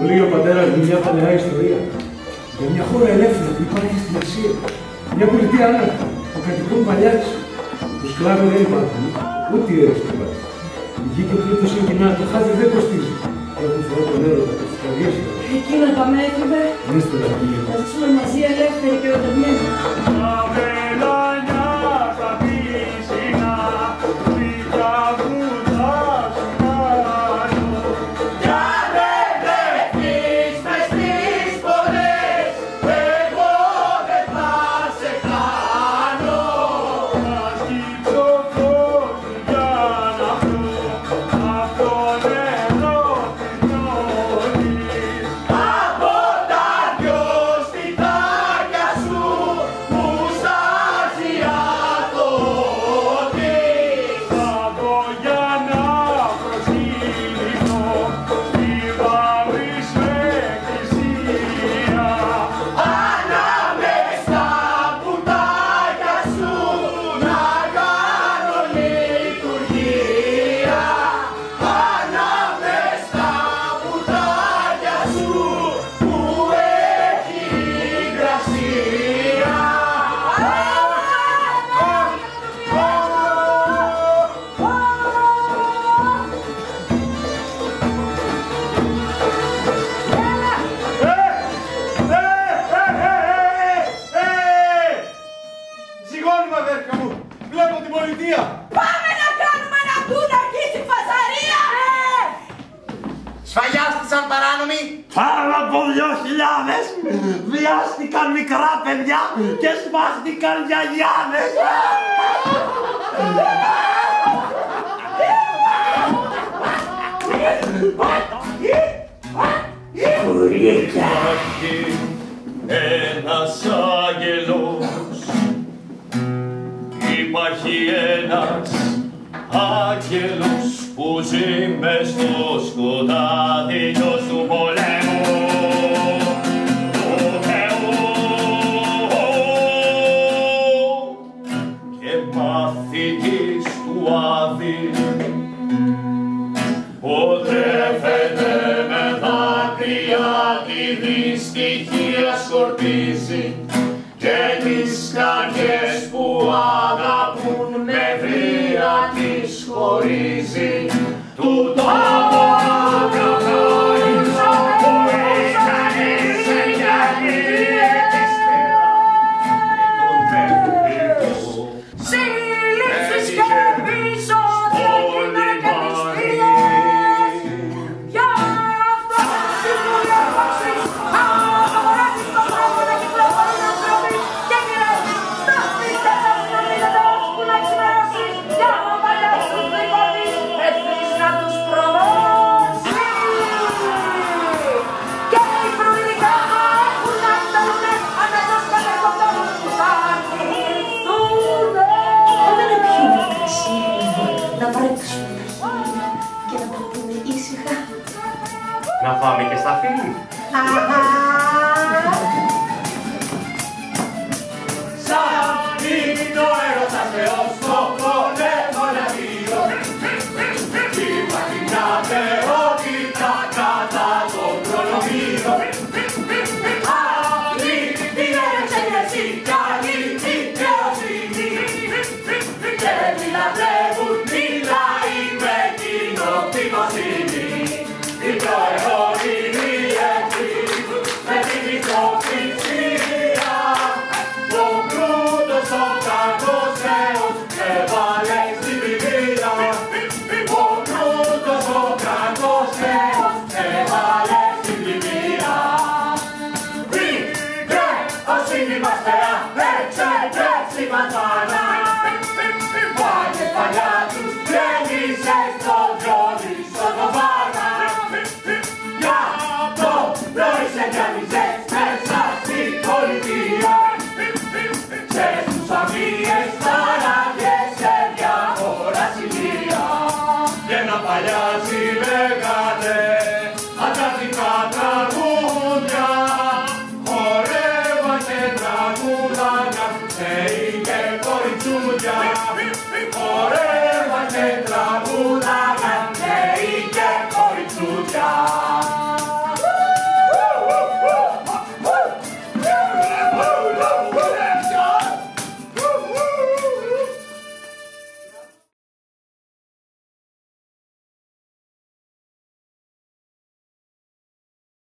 έλεγε ο πατέρας μου μια παλαιά ιστορία. Για μια χώρα ελεύθερη που υπάρχει στην Ασία. Μια πολιτεία άναρχη που κατοικούν παλιάτες. Τους σκλάβοι δεν υπάρχουν, ούτε οι έρες υπάρχει. Η γη και ο πλούτος είναι κοινά, το χάδι δεν κοστίζει. Έχουν φορά τον έρωτα και τις καρδιές του. Εκεί να πάμε, έφηβε. Είστε να πήγαινε. Θα ζήσουμε μαζί ελεύθεροι και ερωτευμένοι. Πάμε να κάνουμε ένα τούρ εκεί στη φασαρία! Σφαγιάστησαν παράνομοι! Πάνω από 2.000 βιάστηκαν μικρά παιδιά και σπάστηκαν γιαγιάδες! Κουρίκια! Ένας άγγελος, υπάρχει ένας άγγελος που ζει μες στο σκοτάδι του πολέμου του Θεού και μαθητής του Άδη, ποδεύεται με δάκρυα τη δυστυχία σκορπίζει και τις καρδιές που αγαπούν με βία τις χωρίζει. Του τόπου καθάριζα χωρίς κανείς σε νοιάζει και στέρα και τον πέφτει Σύλληψης και πίσω διακρινά και μυστήρες. Για αυτό συμβουλεύσεις απαγορεύεις τον τρόπο να κυκλοφορούν άνθρωποι και γυρεύεις στα σπίτια σας να μείνετε ώσπου να ξημερώσεις για να παλιάσουν δικό της ευθύς να τους προδώσει. Και οι προειδικά έχουν να στέλνουνε αμέσως κατερχομένους που θα ανθιστούνε. Δεν είναι πιο μεταξύ να βρέξουμε τα χείλη και να τα πούμε ήσυχα. Να πάμε και στα φίλη. σαν είναι ο έρωτας Θεός στο πολέμο ναυτίο. Υπάρχει μια θεότητα κατά τον προνομίο. Αυτή την εξέγερση κι άλλη την δικαιοσύνη και μιλαδεύουν οι λαοί με κοινοπτικοσύνη. Η προαιώνιμη ευθύνη με την υποκρισία. Ο πλούτος ο κακός Θεός έβαλε στην πλημμύρα. Ο πλούτος ο κακός Θεός έβαλε στην πλημμύρα. Βρήκε όσοι είμαστε απέξε και συμμαθάνα. Πάνε παλιά τους γέννησε στο Διόνυσο το Βάνα. Για το πρωί σε διαλύσες μέσα στην πολιτεία. Σε στους αμύες ταραγές σε διάφορα σημεία. Και ένα παλιάζι λέγανε ανταρτικά τραγούδια. Χορεύαν και τραγούδαν σε